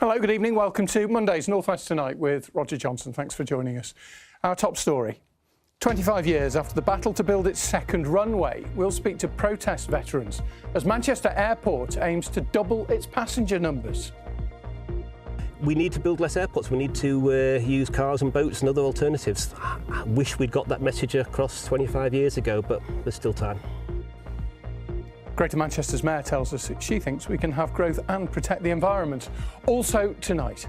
Hello, good evening. Welcome to Monday's North West Tonight with Roger Johnson. Thanks for joining us. Our top story. 25 years after the battle to build its second runway, we'll speak to protest veterans as Manchester Airport aims to double its passenger numbers. We need to build less airports. We need to use cars and boats and other alternatives. I wish we'd got that message across 25 years ago, but there's still time. Greater Manchester's Mayor tells us that she thinks we can have growth and protect the environment. Also tonight,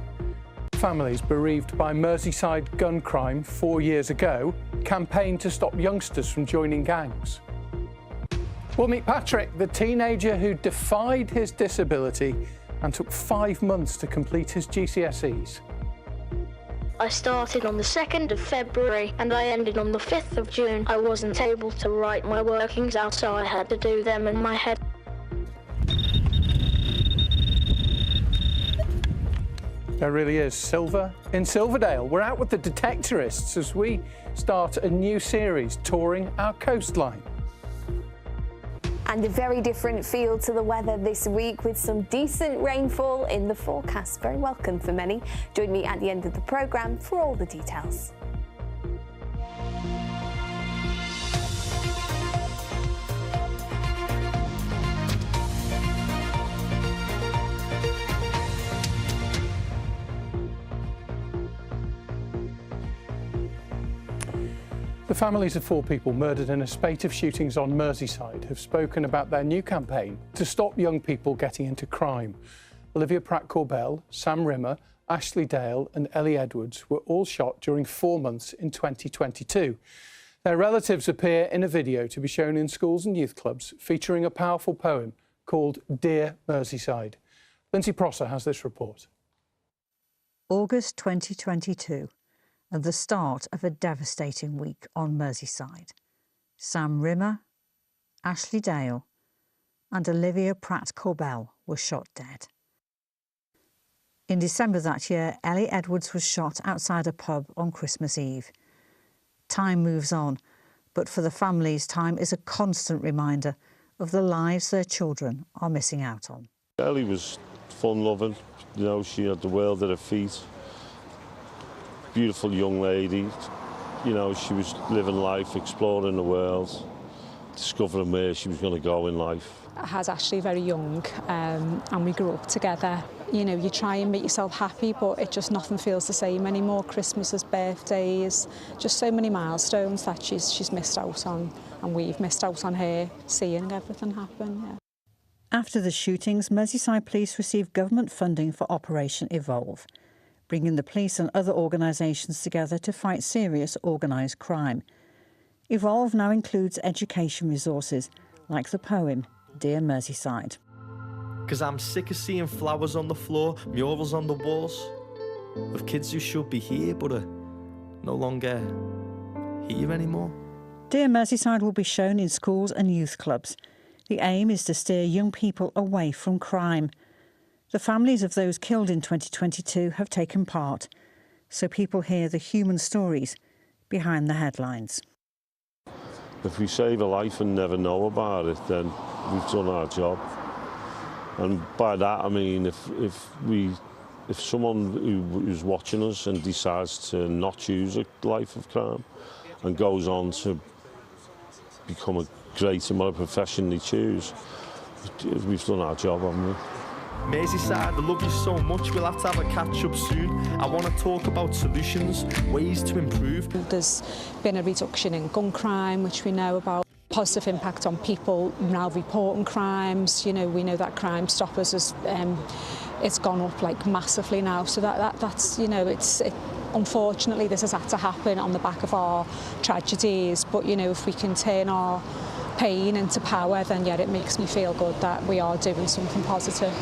families bereaved by Merseyside gun crime 4 years ago campaign to stop youngsters from joining gangs. We'll meet Patrick, the teenager who defied his disability and took 5 months to complete his GCSEs. I started on the 2nd of February and I ended on the 5th of June. I wasn't able to write my workings out, so I had to do them in my head. There really is silver in Silverdale. We're out with the detectorists as we start a new series touring our coastline. And a very different feel to the weather this week with some decent rainfall in the forecast. Very welcome for many. Join me at the end of the programme for all the details. The families of 4 people murdered in a spate of shootings on Merseyside have spoken about their new campaign to stop young people getting into crime. Olivia Pratt-Corbell, Sam Rimmer, Ashley Dale and Ellie Edwards were all shot during 4 months in 2022. Their relatives appear in a video to be shown in schools and youth clubs featuring a powerful poem called Dear Merseyside. Lindsay Prosser has this report. August 2022. At the start of a devastating week on Merseyside. Sam Rimmer, Ashley Dale and Olivia Pratt-Corbell were shot dead. In December that year, Ellie Edwards was shot outside a pub on Christmas Eve. Time moves on, but for the families, time is a constant reminder of the lives their children are missing out on. Ellie was fun-loving, you know, she had the world at her feet. Beautiful young lady, you know, she was living life, exploring the world, discovering where she was going to go in life. I had Ashley very young and we grew up together. You know, you try and make yourself happy, but it just nothing feels the same anymore. Christmases, birthdays, just so many milestones that she's missed out on, and we've missed out on her seeing everything happen. Yeah. After the shootings, Merseyside Police received government funding for Operation Evolve, bringing the police and other organisations together to fight serious organised crime. Evolve now includes education resources like the poem Dear Merseyside. Because I'm sick of seeing flowers on the floor, murals on the walls, of kids who should be here but are no longer here anymore. Dear Merseyside will be shown in schools and youth clubs. The aim is to steer young people away from crime. The families of those killed in 2022 have taken part, so people hear the human stories behind the headlines. If we save a life and never know about it, then we've done our job. And by that I mean if someone who's watching us and decides to not choose a life of crime and goes on to become a great in what profession they choose, we've done our job, haven't we? Merseyside, I love you so much, we'll have to have a catch-up soon. I want to talk about solutions, ways to improve. There's been a reduction in gun crime, which we know about. Positive impact on people now reporting crimes. You know, we know that Crime Stoppers has it's gone up like massively now. So that's you know, unfortunately this has had to happen on the back of our tragedies. But you know, if we can turn our pain into power, then yeah, it makes me feel good that we are doing something positive.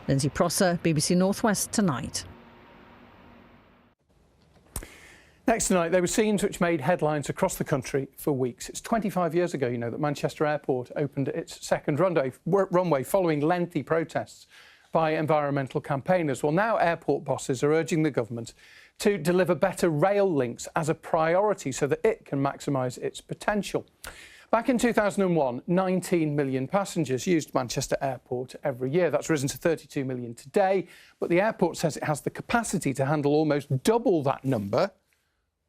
Lindsay Prosser, BBC North West Tonight. Next tonight, there were scenes which made headlines across the country for weeks. It's 25 years ago, you know, that Manchester Airport opened its second runway following lengthy protests by environmental campaigners. Well, now airport bosses are urging the government to deliver better rail links as a priority so that it can maximise its potential. Back in 2001, 19 million passengers used Manchester Airport every year. That's risen to 32 million today, but the airport says it has the capacity to handle almost double that number,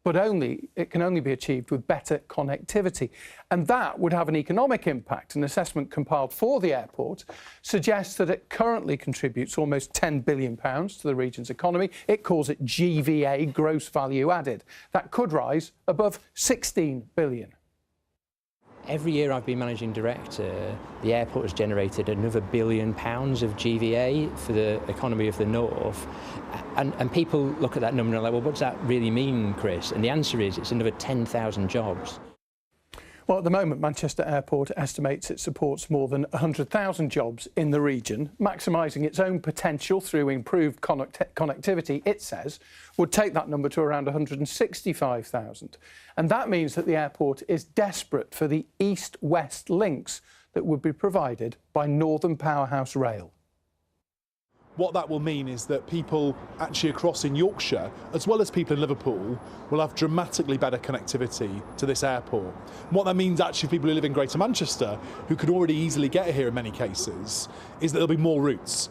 but it can only be achieved with better connectivity. And that would have an economic impact. An assessment compiled for the airport suggests that it currently contributes almost £10 billion to the region's economy. It calls it GVA, gross value added. That could rise above 16 billion. Every year I've been managing director, the airport has generated another £1 billion of GVA for the economy of the North. And people look at that number and are like, well, what does that really mean, Chris? And the answer is it's another 10,000 jobs. Well, at the moment, Manchester Airport estimates it supports more than 100,000 jobs in the region. Maximising its own potential through improved connectivity, it says, would take that number to around 165,000. And that means that the airport is desperate for the east-west links that would be provided by Northern Powerhouse Rail. What that will mean is that people actually across in Yorkshire, as well as people in Liverpool, will have dramatically better connectivity to this airport. And what that means actually for people who live in Greater Manchester, who could already easily get here in many cases, is that there'll be more routes.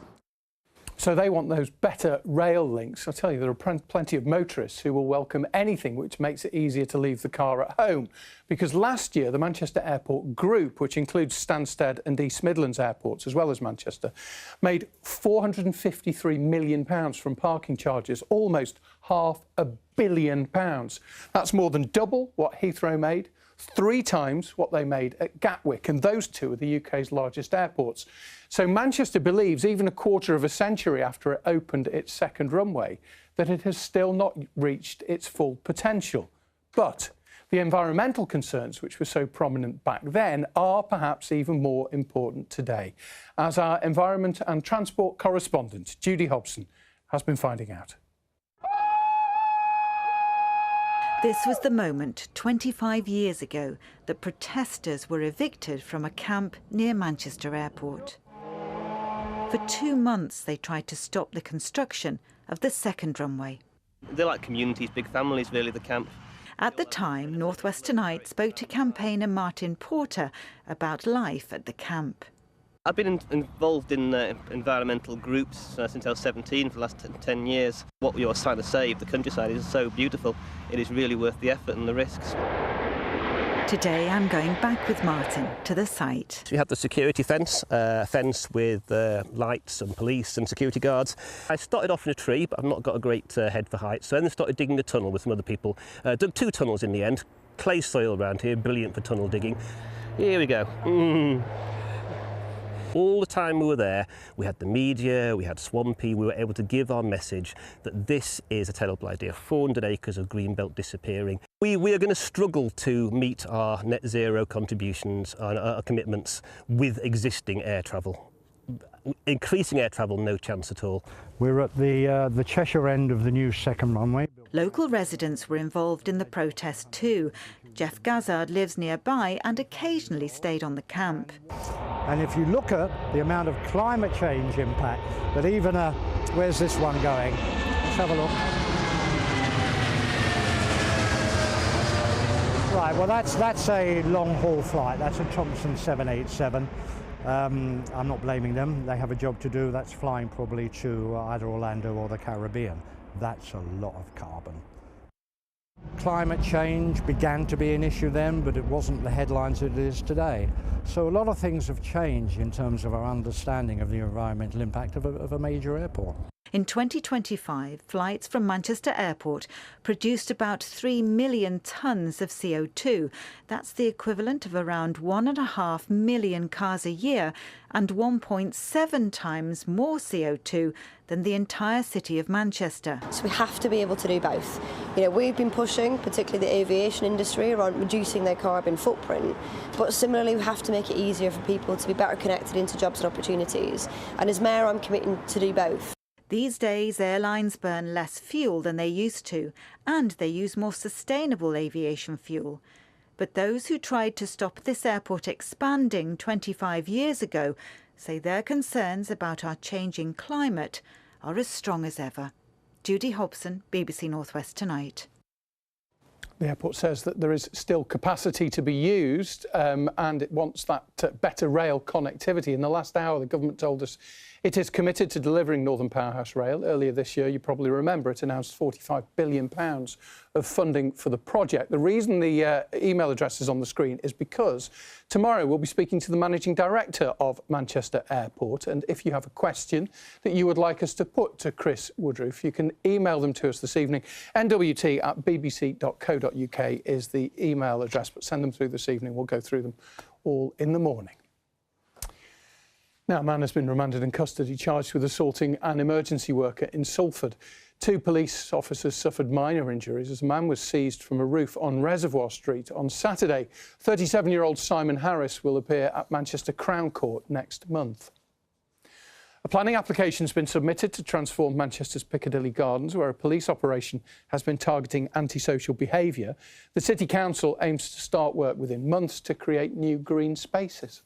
So they want those better rail links. I tell you, there are plenty of motorists who will welcome anything which makes it easier to leave the car at home. Because last year, the Manchester Airport Group, which includes Stansted and East Midlands airports, as well as Manchester, made £453 million from parking charges, almost £500 million. That's more than double what Heathrow made, 3 times what they made at Gatwick, and those two are the UK's largest airports. So Manchester believes, even a quarter of a century after it opened its second runway, that it has still not reached its full potential. But the environmental concerns, which were so prominent back then, are perhaps even more important today, as our environment and transport correspondent, Judy Hobson, has been finding out. This was the moment 25 years ago that protesters were evicted from a camp near Manchester Airport. For 2 months they tried to stop the construction of the second runway. They're like communities, big families really, the camp. At the time, North West Tonight spoke to campaigner Martin Porter about life at the camp. I've been involved in environmental groups since I was 17 for the last 10 years. What you're trying to save, the countryside, is so beautiful. It is really worth the effort and the risks. Today I'm going back with Martin to the site. So we had the security fence, fence with lights and police and security guards. I started off in a tree, but I've not got a great head for heights. So then I started digging a tunnel with some other people. Dug 2 tunnels in the end. Clay soil around here, brilliant for tunnel digging. Here we go. All the time we were there, we had the media, we had Swampy, we were able to give our message that this is a terrible idea. 400 acres of greenbelt disappearing. We are going to struggle to meet our net zero contributions and our commitments with existing air travel. Increasing air travel, no chance at all. We're at the Cheshire end of the new second runway. Local residents were involved in the protest too. Jeff Gazzard lives nearby and occasionally stayed on the camp. And if you look at the amount of climate change impact that even where's this one going? Let's have a look. Right, well that's a long-haul flight. That's a Thompson 787. I'm not blaming them. They have a job to do. That's flying probably to either Orlando or the Caribbean. That's a lot of carbon. Climate change began to be an issue then, but it wasn't the headlines it is today. So a lot of things have changed in terms of our understanding of the environmental impact of a major airport. In 2025, flights from Manchester Airport produced about 3 million tonnes of CO2. That's the equivalent of around 1.5 million cars a year and 1.7 times more CO2 than the entire city of Manchester. So we have to be able to do both. You know, we've been pushing, particularly the aviation industry, around reducing their carbon footprint, but similarly we have to make it easier for people to be better connected into jobs and opportunities. And as Mayor, I'm committing to do both. These days, airlines burn less fuel than they used to, and they use more sustainable aviation fuel. But those who tried to stop this airport expanding 25 years ago say their concerns about our changing climate are as strong as ever. Judy Hobson, BBC North West Tonight. The airport says that there is still capacity to be used and it wants that better rail connectivity. In the last hour, the government told us it is committed to delivering Northern Powerhouse Rail. Earlier this year, you probably remember, it announced £45 billion of funding for the project. The reason the email address is on the screen is because tomorrow we'll be speaking to the Managing Director of Manchester Airport, and if you have a question that you would like us to put to Chris Woodroof, you can email them to us this evening. nwt@bbc.co.uk is the email address, but send them through this evening. We'll go through them all in the morning. Now, a man has been remanded in custody charged with assaulting an emergency worker in Salford. 2 police officers suffered minor injuries as a man was seized from a roof on Reservoir Street on Saturday. 37-year-old Simon Harris will appear at Manchester Crown Court next month. A planning application has been submitted to transform Manchester's Piccadilly Gardens, where a police operation has been targeting antisocial behaviour. The City Council aims to start work within months to create new green spaces.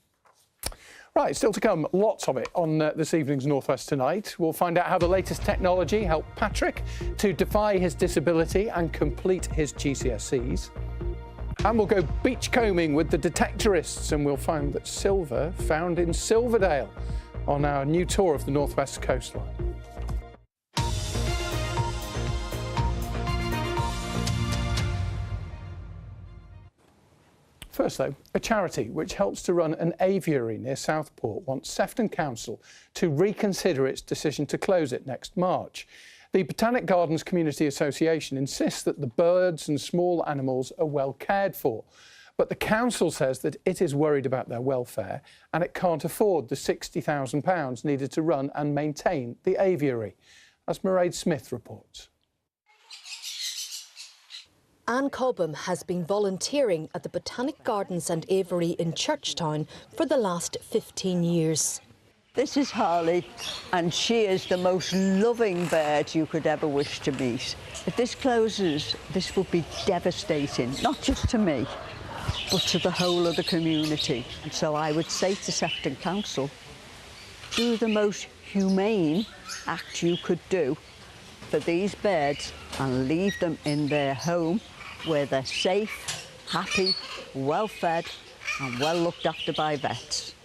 Right, still to come, lots of it on this evening's North West Tonight. We'll find out how the latest technology helped Patrick to defy his disability and complete his GCSEs. And we'll go beachcombing with the detectorists, and we'll find that silver found in Silverdale on our new tour of the North West coastline. First, though, a charity which helps to run an aviary near Southport wants Sefton Council to reconsider its decision to close it next March. The Botanic Gardens Community Association insists that the birds and small animals are well cared for, but the council says that it is worried about their welfare and it can't afford the £60,000 needed to run and maintain the aviary, as Mairead Smith reports. Anne Cobham has been volunteering at the Botanic Gardens and Aviary in Churchtown for the last 15 years. This is Harley, and she is the most loving bird you could ever wish to meet. If this closes, this would be devastating, not just to me, but to the whole of the community. And so I would say to Sefton Council, do the most humane act you could do for these birds and leave them in their home where they're safe, happy, well fed and well looked after by vets.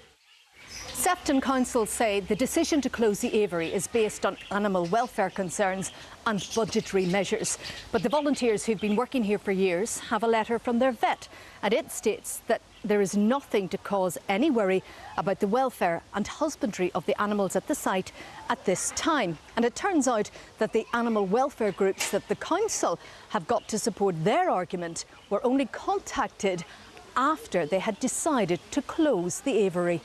Sefton Council say the decision to close the aviary is based on animal welfare concerns and budgetary measures. But the volunteers who've been working here for years have a letter from their vet, and it states that there is nothing to cause any worry about the welfare and husbandry of the animals at the site at this time. And it turns out that the animal welfare groups that the council have got to support their argument were only contacted after they had decided to close the aviary,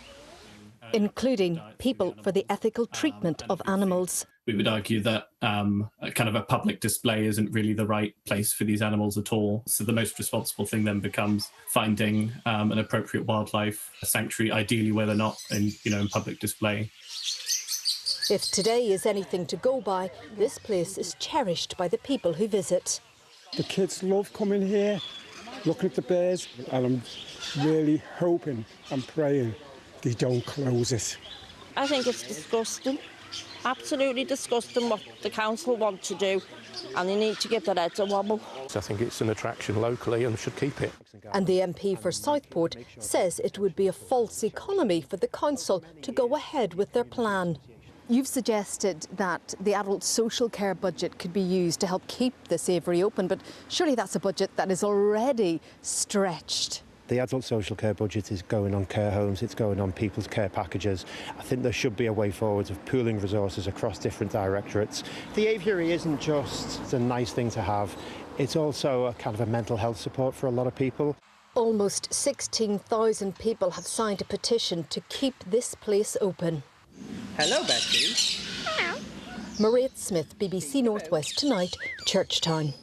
including People for the Ethical Treatment of Animals. We would argue that kind of a public display isn't really the right place for these animals at all. So the most responsible thing then becomes finding an appropriate wildlife sanctuary, ideally where they're not in public display. If today is anything to go by, this place is cherished by the people who visit. The kids love coming here, looking at the birds, and I'm really hoping and praying they don't close it. I think it's disgusting, absolutely disgusting what the council want to do, and they need to get their heads a wobble. I think it's an attraction locally and should keep it. And the MP for Southport says it would be a false economy for the council to go ahead with their plan. You've suggested that the adult social care budget could be used to help keep this aviary open, but surely that's a budget that is already stretched. The adult social care budget is going on care homes, it's going on people's care packages. I think there should be a way forward of pooling resources across different directorates. The aviary isn't just a nice thing to have, it's also a kind of a mental health support for a lot of people. Almost 16,000 people have signed a petition to keep this place open. Hello, Betty. Hello. Mairead Smith, BBC North West Tonight, Churchtown.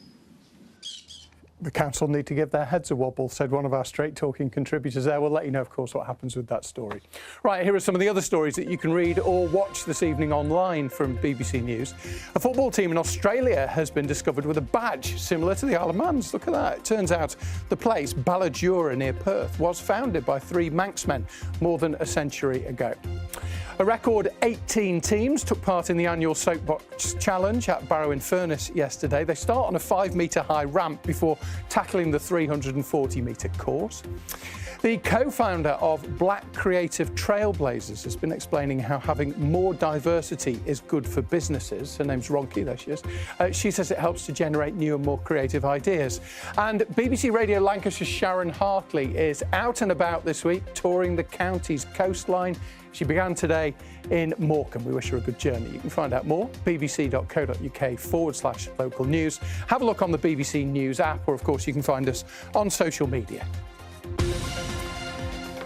The council need to give their heads a wobble, said one of our straight-talking contributors there. We'll let you know, of course, what happens with that story. Right, here are some of the other stories that you can read or watch this evening online from BBC News. A football team in Australia has been discovered with a badge similar to the Isle of Man's. Look at that. It turns out the place, Balladura near Perth, was founded by 3 Manxmen more than a century ago. A record 18 teams took part in the annual Soapbox Challenge at Barrow-in-Furness yesterday. They start on a 5-metre high ramp before tackling the 340-metre course. The co-founder of Black Creative Trailblazers has been explaining how having more diversity is good for businesses. Her name's Ronki, there she is. She says it helps to generate new and more creative ideas. And BBC Radio Lancashire's Sharon Hartley is out and about this week, touring the county's coastline. She began today in Morecambe. We wish her a good journey. You can find out more, bbc.co.uk/local news. Have a look on the BBC News app, or of course you can find us on social media.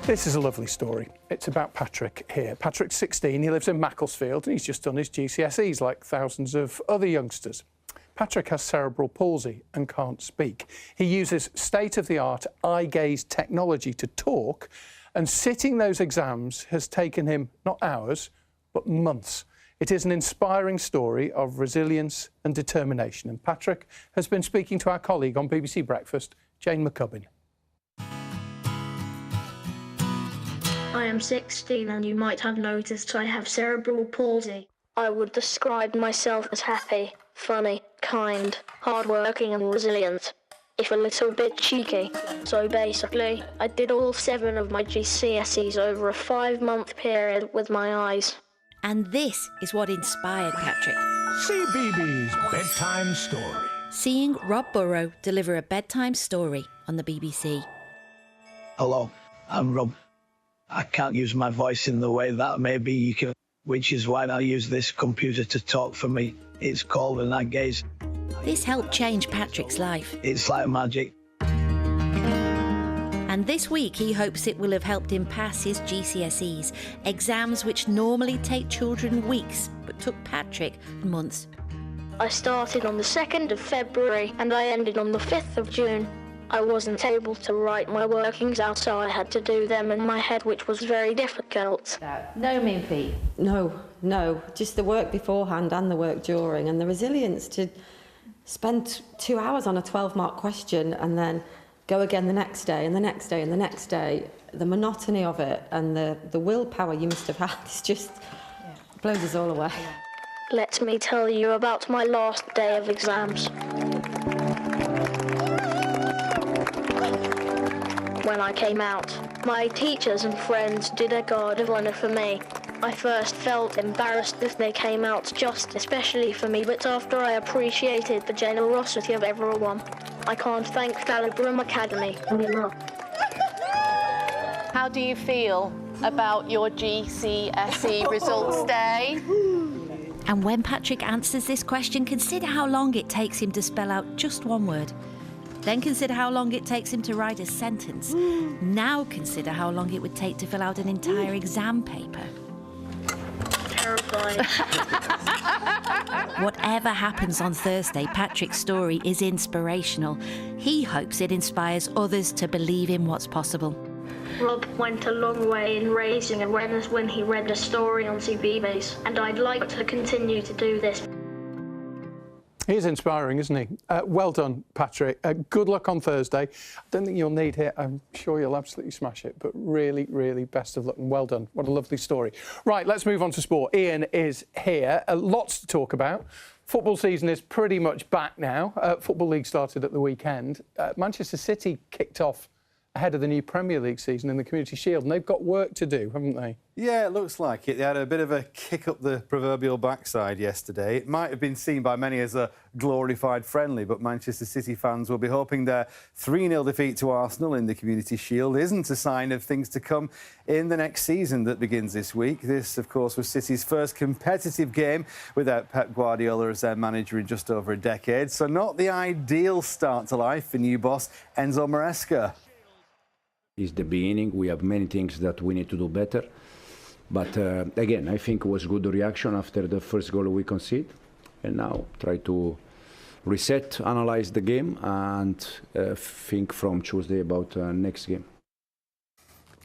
This is a lovely story. It's about Patrick here. Patrick's 16, he lives in Macclesfield and he's just done his GCSEs like thousands of other youngsters. Patrick has cerebral palsy and can't speak. He uses state-of-the-art eye gaze technology to talk, and sitting those exams has taken him not hours, but months. It is an inspiring story of resilience and determination, and Patrick has been speaking to our colleague on BBC Breakfast, Jane McCubbin. I am 16 and you might have noticed I have cerebral palsy. I would describe myself as happy, funny, kind, hardworking and resilient, if a little bit cheeky. So basically, I did all 7 of my GCSEs over a 5-month period with my eyes. And this is what inspired Patrick. CBeebies Bedtime Story. Seeing Rob Burrow deliver a bedtime story on the BBC. Hello, I'm Rob. I can't use my voice in the way that maybe you can, which is why I use this computer to talk for me. It's called an eye gaze. This helped change Patrick's life. It's like magic. And this week he hopes it will have helped him pass his GCSEs, exams which normally take children weeks, but took Patrick months. I started on the 2nd of February and I ended on the 5th of June. I wasn't able to write my workings out, so I had to do them in my head, which was very difficult. No mean feat? No, just the work beforehand and the work during, and the resilience to spend 2 hours on a 12-mark question and then go again the next day and the next day and the next day. The monotony of it and the willpower you must have had is just blows us all away. Let me tell you about my last day of exams. When I came out, my teachers and friends did a guard of honour for me. I first felt embarrassed if they came out just especially for me, but after I appreciated the generosity of everyone, I can't thank Silverdale Academy enough. How do you feel about your GCSE results day? And when Patrick answers this question, consider how long it takes him to spell out just one word. Then consider how long it takes him to write a sentence. Now consider how long it would take to fill out an entire exam paper. Terrifying. Whatever happens on Thursday, Patrick's story is inspirational. He hopes it inspires others to believe in what's possible. Rob went a long way in raising awareness when he read the story on CBeebies, and I'd like to continue to do this. He is inspiring, isn't he? Well done, Patrick. Good luck on Thursday. I don't think you'll need it. I'm sure you'll absolutely smash it, but really, really best of luck and well done. What a lovely story. Right, let's move on to sport. Ian is here. Lots to talk about. Football season is pretty much back now. Football League started at the weekend. Manchester City kicked off ahead of the new Premier League season in the Community Shield, and they've got work to do, haven't they? Yeah, it looks like it. They had a bit of a kick up the proverbial backside yesterday. It might have been seen by many as a glorified friendly, but Manchester City fans will be hoping their 3-0 defeat to Arsenal in the Community Shield isn't a sign of things to come in the next season that begins this week. This, of course, was City's first competitive game without Pep Guardiola as their manager in just over a decade, so not the ideal start to life for new boss Enzo Maresca. It's the beginning. We have many things that we need to do better. But again, I think it was good reaction after the first goal we conceded. And now try to reset, analyze the game and think from Tuesday about next game.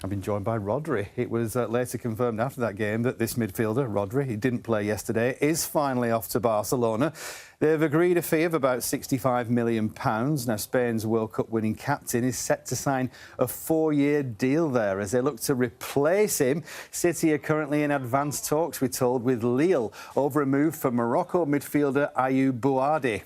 I've been joined by Rodri. It was later confirmed after that game that this midfielder, Rodri, he didn't play yesterday, is finally off to Barcelona. They've agreed a fee of about £65 million. Now, Spain's World Cup winning captain is set to sign a 4-year deal there as they look to replace him. City are currently in advanced talks, we're told, with Lille over a move for Morocco midfielder Ayoub Bouadi.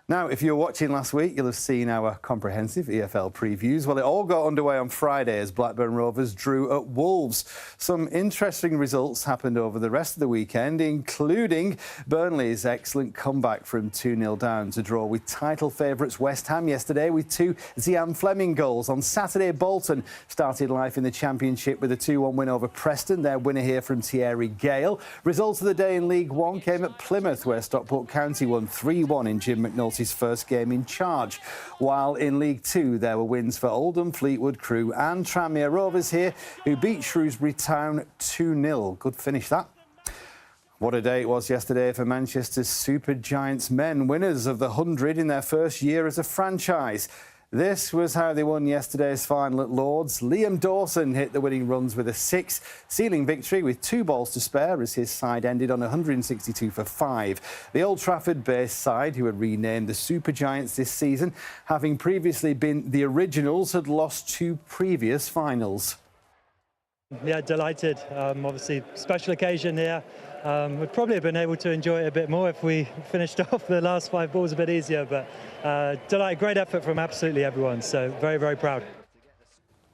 Now, if you were watching last week, you'll have seen our comprehensive EFL previews. Well, it all got underway on Friday as Blackburn Rovers drew at Wolves. Some interesting results happened over the rest of the weekend, including Burnley's excellent comeback from 2-0 down to draw with title favourites West Ham yesterday with 2 Zian Fleming goals. On Saturday, Bolton started life in the Championship with a 2-1 win over Preston, their winner here from Thierry Gale. Results of the day in League One came at Plymouth, where Stockport County won 3-1 in Jim McNulty's first game in charge. While in League Two, there were wins for Oldham, Fleetwood, Crewe and Tranmere Rovers here, who beat Shrewsbury Town 2-0. Good finish, that. What a day it was yesterday for Manchester's Super Giants men, winners of the 100 in their first year as a franchise. This was how they won yesterday's final at Lord's. Liam Dawson hit the winning runs with a 6, sealing victory with 2 balls to spare as his side ended on 162 for 5. The Old Trafford-based side, who had renamed the Super Giants this season, having previously been the Originals, had lost 2 previous finals. Yeah, delighted. Obviously, special occasion here. We'd probably have been able to enjoy it a bit more if we finished off the last 5 balls a bit easier, but delighted, great effort from absolutely everyone, so very, very proud.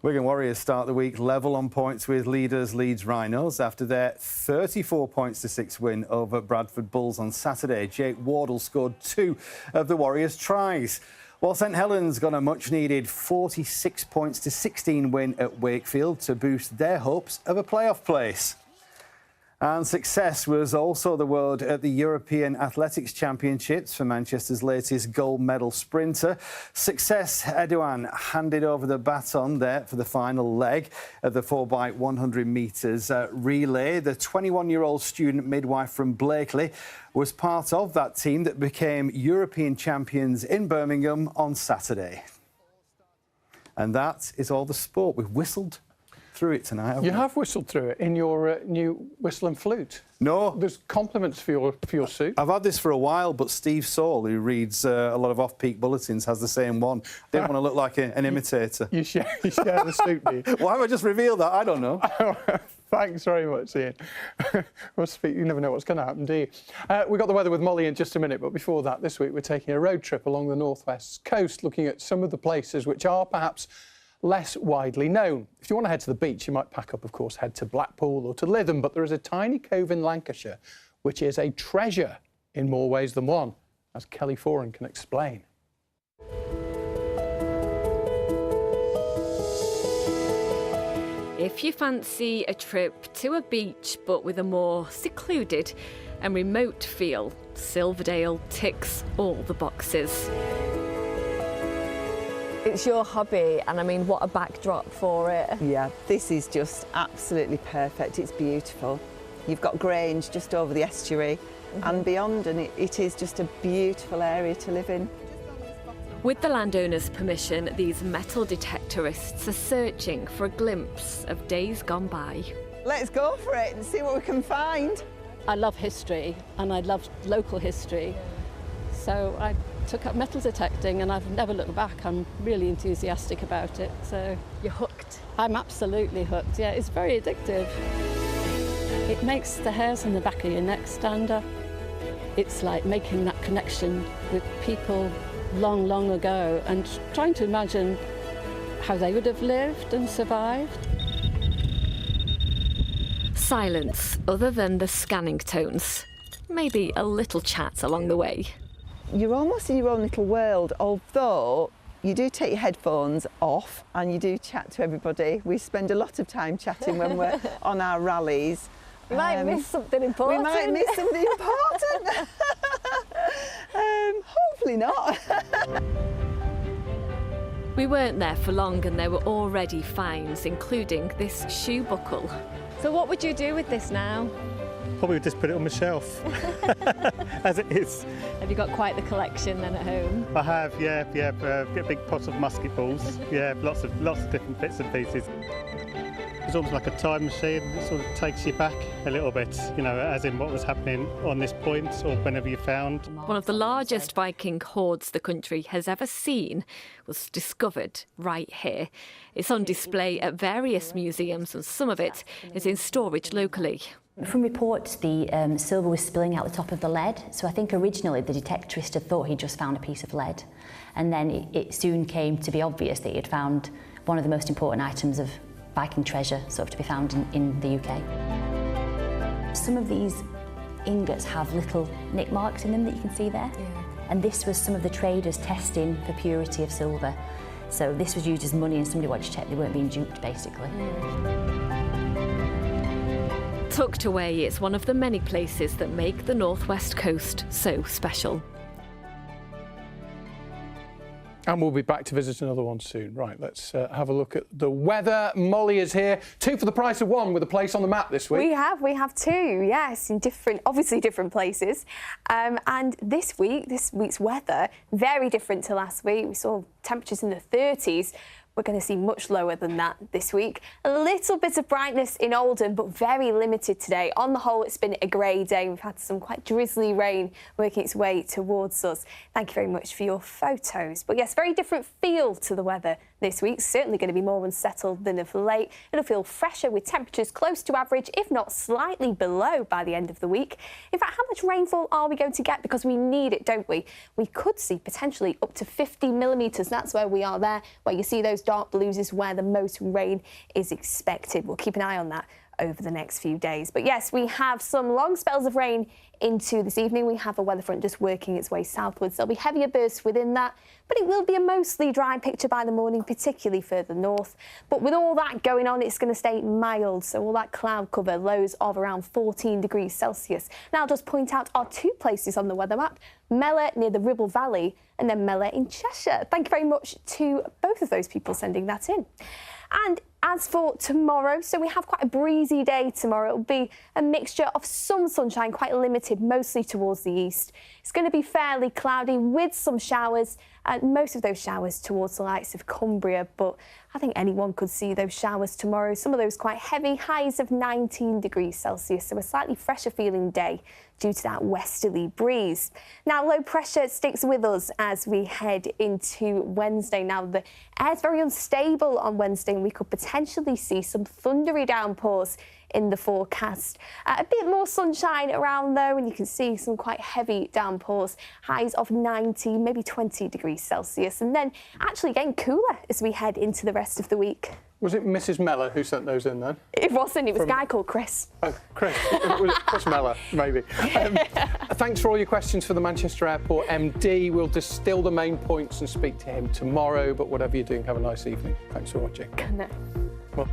Wigan Warriors start the week level on points with leaders Leeds Rhinos after their 34 points to 6 win over Bradford Bulls on Saturday. Jake Wardle scored 2 of the Warriors' tries. While St Helens got a much-needed 46 points to 16 win at Wakefield to boost their hopes of a playoff place. And success was also the word at the European Athletics Championships for Manchester's latest gold medal sprinter. Success Edouan handed over the baton there for the final leg of the 4x100 metres relay. The 21-year-old student midwife from Blakely was part of that team that became European champions in Birmingham on Saturday. And that is all the sport. We've whistled through it tonight. You have whistled through it in your new whistle and flute. No. There's compliments for your suit. I've had this for a while, but Steve Saul, who reads a lot of off-peak bulletins, has the same one. Didn't want to look like an imitator. You share the suit, do you? Why have I just revealed that? I don't know. Thanks very much, Ian. You never know what's going to happen, do you? We've got the weather with Molly in just a minute, but before that, this week we're taking a road trip along the northwest coast, looking at some of the places which are perhaps less widely known. If you want to head to the beach, you might pack up, of course, head to Blackpool or to Lytham, but there is a tiny cove in Lancashire which is a treasure in more ways than one, as Kelly Foran can explain. If you fancy a trip to a beach but with a more secluded and remote feel, Silverdale ticks all the boxes. It's your hobby, and I mean, what a backdrop for it. Yeah, this is just absolutely perfect. It's beautiful. You've got Grange just over the estuary and beyond, and it is just a beautiful area to live in. With the landowner's permission, these metal detectorists are searching for a glimpse of days gone by. Let's go for it and see what we can find. I love history, and I love local history, so I took up metal detecting and I've never looked back. I'm really enthusiastic about it. So you're hooked? I'm absolutely hooked, yeah. It's very addictive. It makes the hairs on the back of your neck stand up. It's like making that connection with people long, long ago and trying to imagine how they would have lived and survived. Silence other than the scanning tones. Maybe a little chat along the way. You're almost in your own little world, although you do take your headphones off and you do chat to everybody. We spend a lot of time chatting when we're on our rallies. You might miss something important. We might miss something important. Hopefully not. We weren't there for long and there were already finds, including this shoe buckle. So what would you do with this now? Probably just put it on my shelf, as it is. Have you got quite the collection then at home? I have, yeah, a big pot of musket balls, yeah, lots of different bits and pieces. is almost like a time machine. It sort of takes you back a little bit, you know, as in what was happening on this point or whenever you found. One of the largest Viking hoards the country has ever seen was discovered right here. It's on display at various museums and some of it is in storage locally. From reports, the silver was spilling out the top of the lead, so I think originally the detectorist had thought he'd just found a piece of lead, and then it soon came to be obvious that he had found one of the most important items of Viking treasure sort of to be found in the UK. Some of these ingots have little nick marks in them that you can see there, and this was some of the traders testing for purity of silver. So this was used as money and somebody wanted to check they weren't being duped, basically. Tucked away, it's one of the many places that make the northwest coast so special. And we'll be back to visit another one soon. Right, let's have a look at the weather. Molly is here. 2 for the price of 1 with a place on the map this week. We have 2, yes, in obviously different places. And this week's weather, very different to last week. We saw temperatures in the 30s. We're going to see much lower than that this week. A little bit of brightness in Oldham, but very limited today. On the whole, it's been a grey day. We've had some quite drizzly rain working its way towards us. Thank you very much for your photos. But yes, very different feel to the weather this week. Certainly going to be more unsettled than of late. It'll feel fresher with temperatures close to average, if not slightly below by the end of the week. In fact, how much rainfall are we going to get? Because we need it, don't we? We could see potentially up to 50 millimetres. That's where we are there, where you see those dark blues is where the most rain is expected. We'll keep an eye on that over the next few days. But yes, we have some long spells of rain into this evening. We have a weather front just working its way southwards. There'll be heavier bursts within that, but it will be a mostly dry picture by the morning, particularly further north. But with all that going on, it's going to stay mild, so all that cloud cover, lows of around 14 degrees Celsius. Now I'll just point out our 2 places on the weather map, Mellor near the Ribble Valley and then Mellor in Cheshire. Thank you very much to both of those people sending that in. And as for tomorrow, so we have quite a breezy day tomorrow. It'll be a mixture of some sunshine, quite limited, mostly towards the east. It's going to be fairly cloudy with some showers, and most of those showers towards the likes of Cumbria, but I think anyone could see those showers tomorrow. Some of those quite heavy, highs of 19 degrees Celsius, so a slightly fresher feeling day due to that westerly breeze. Now, low pressure sticks with us as we head into Wednesday. Now, the air's very unstable on Wednesday, and we could potentially see some thundery downpours in the forecast. A bit more sunshine around though, and you can see some quite heavy downpours, highs of 19, maybe 20 degrees Celsius, and then actually getting cooler as we head into the rest of the week. Was it Mrs. Mellor who sent those in then? It wasn't, it was a guy called Chris. Oh, Chris. Chris Mellor, maybe. Thanks for all your questions for the Manchester Airport MD. We'll distill the main points and speak to him tomorrow, but whatever you're doing, have a nice evening. Thanks for watching. Good night. Well.